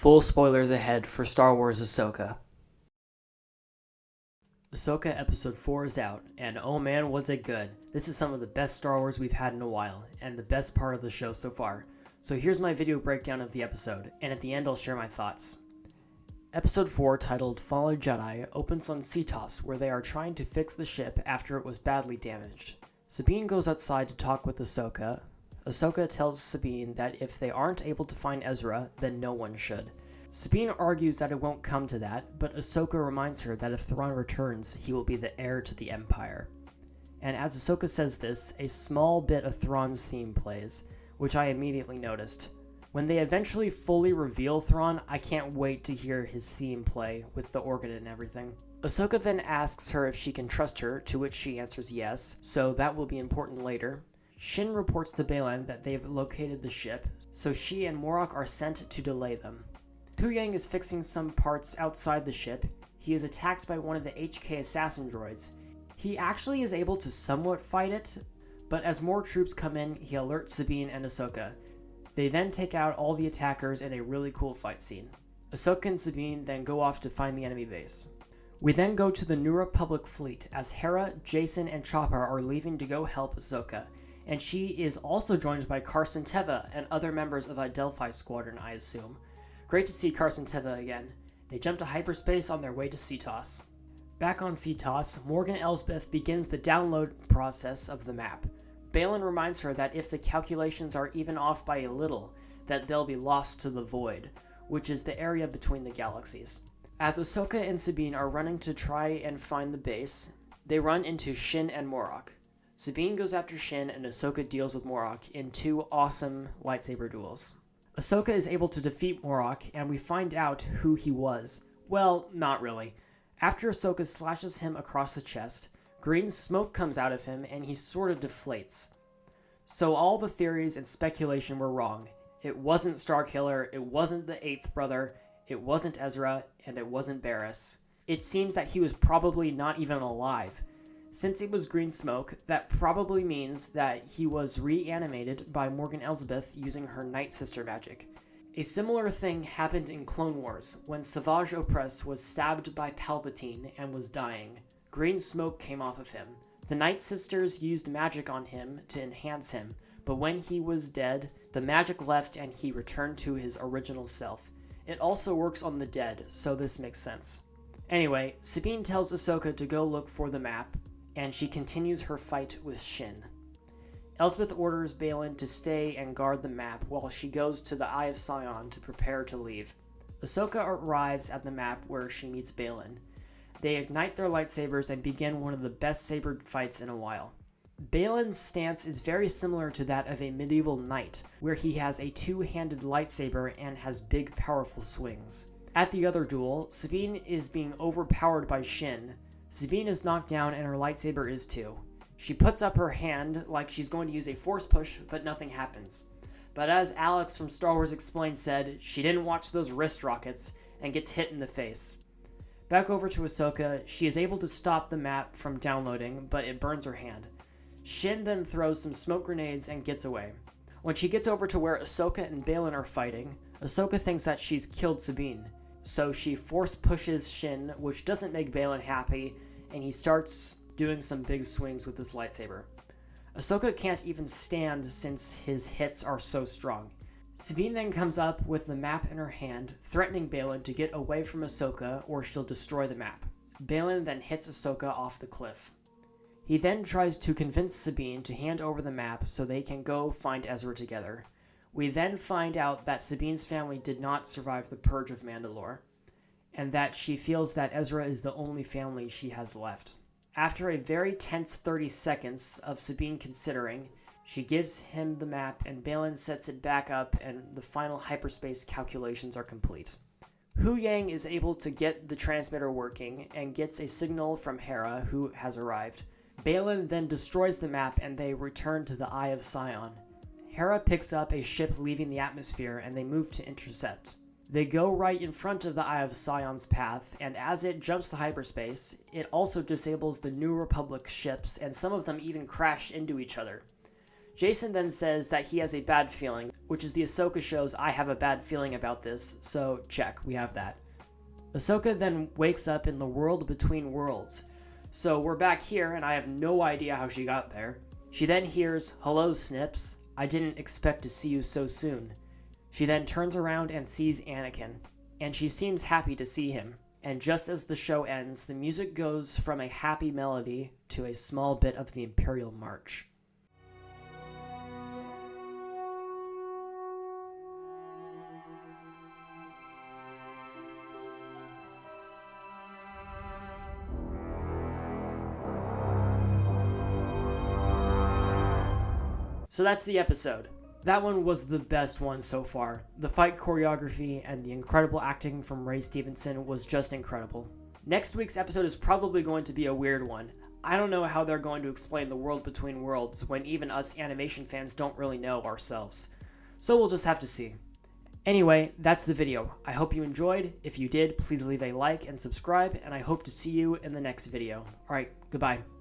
Full spoilers ahead for Star Wars Ahsoka. Ahsoka Episode 4 is out, and oh man, was it good. This is some of the best Star Wars we've had in a while, and the best part of the show so far. So here's my video breakdown of the episode, and at the end I'll share my thoughts. Episode 4, titled Fallen Jedi, opens on Cetos, where they are trying to fix the ship after it was badly damaged. Sabine goes outside to talk with Ahsoka. Ahsoka tells Sabine that if they aren't able to find Ezra, then no one should. Sabine argues that it won't come to that, but Ahsoka reminds her that if Thrawn returns, he will be the heir to the Empire. And as Ahsoka says this, a small bit of Thrawn's theme plays, which I immediately noticed. When they eventually fully reveal Thrawn, I can't wait to hear his theme play with the organ and everything. Ahsoka then asks her if she can trust her, to which she answers yes, so that will be important later. Shin reports to Baylan that they've located the ship, so she and Morok are sent to delay them. Huyang is fixing some parts outside the ship. He is attacked by one of the HK assassin droids. He actually is able to somewhat fight it, but as more troops come in, he alerts Sabine and Ahsoka. They then take out all the attackers in a really cool fight scene. Ahsoka and Sabine then go off to find the enemy base. We then go to the New Republic fleet as Hera, Jason, and Chopper are leaving to go help Ahsoka, and she is also joined by Carson Teva and other members of a Delphi squadron, I assume. Great to see Carson Teva again. They jump to hyperspace on their way to Cetos. Back on Cetos, Morgan Elsbeth begins the download process of the map. Baylan reminds her that if the calculations are even off by a little, that they'll be lost to the void, which is the area between the galaxies. As Ahsoka and Sabine are running to try and find the base, they run into Shin and Morok. Sabine goes after Shin and Ahsoka deals with Morok in two awesome lightsaber duels. Ahsoka is able to defeat Morok, and we find out who he was. Well, not really. After Ahsoka slashes him across the chest, green smoke comes out of him and he sort of deflates. So all the theories and speculation were wrong. It wasn't Starkiller, it wasn't the Eighth Brother, it wasn't Ezra, and it wasn't Barriss. It seems that he was probably not even alive. Since it was green smoke, that probably means that he was reanimated by Morgan Elsbeth using her Night Sister magic. A similar thing happened in Clone Wars, when Savage Opress was stabbed by Palpatine and was dying. Green smoke came off of him. The Night Sisters used magic on him to enhance him, but when he was dead, the magic left and he returned to his original self. It also works on the dead, so this makes sense. Anyway, Sabine tells Ahsoka to go look for the map, and she continues her fight with Shin. Elsbeth orders Baylan to stay and guard the map while she goes to the Eye of Sion to prepare to leave. Ahsoka arrives at the map where she meets Baylan. They ignite their lightsabers and begin one of the best saber fights in a while. Baylan's stance is very similar to that of a medieval knight, where he has a two-handed lightsaber and has big powerful swings. At the other duel, Sabine is being overpowered by Shin. Sabine is knocked down and her lightsaber is too. She puts up her hand like she's going to use a force push, but nothing happens. But as Alex from Star Wars Explained said, she didn't watch those wrist rockets and gets hit in the face. Back over to Ahsoka, she is able to stop the map from downloading, but it burns her hand. Shin then throws some smoke grenades and gets away. When she gets over to where Ahsoka and Baylan are fighting, Ahsoka thinks that she's killed Sabine. So she force pushes Shin, which doesn't make Baylan happy, and he starts doing some big swings with his lightsaber. Ahsoka can't even stand since his hits are so strong. Sabine then comes up with the map in her hand, threatening Baylan to get away from Ahsoka or she'll destroy the map. Baylan then hits Ahsoka off the cliff. He then tries to convince Sabine to hand over the map so they can go find Ezra together. We then find out that Sabine's family did not survive the Purge of Mandalore, and that she feels that Ezra is the only family she has left. After a very tense 30 seconds of Sabine considering, she gives him the map and Baylan sets it back up and the final hyperspace calculations are complete. Huyang is able to get the transmitter working and gets a signal from Hera, who has arrived. Baylan then destroys the map and they return to the Eye of Sion. Hera picks up a ship leaving the atmosphere and they move to intercept. They go right in front of the Eye of Sion's path, and as it jumps to hyperspace, it also disables the New Republic ships, and some of them even crash into each other. Jason then says that he has a bad feeling. which is the Ahsoka show's I Have a Bad Feeling About This, so check, we have that. Ahsoka then wakes up in the world between worlds. So we're back here, and I have no idea how she got there. She then hears, "Hello, Snips. I didn't expect to see you so soon." She then turns around and sees Anakin, and she seems happy to see him. And just as the show ends, the music goes from a happy melody to a small bit of the Imperial March. So that's the episode. That one was the best one so far. The fight choreography and the incredible acting from Ray Stevenson was just incredible. Next week's episode is probably going to be a weird one. I don't know how they're going to explain the world between worlds when even us animation fans don't really know ourselves. So we'll just have to see. Anyway, that's the video. I hope you enjoyed. If you did, please leave a like and subscribe, and I hope to see you in the next video. Alright, goodbye.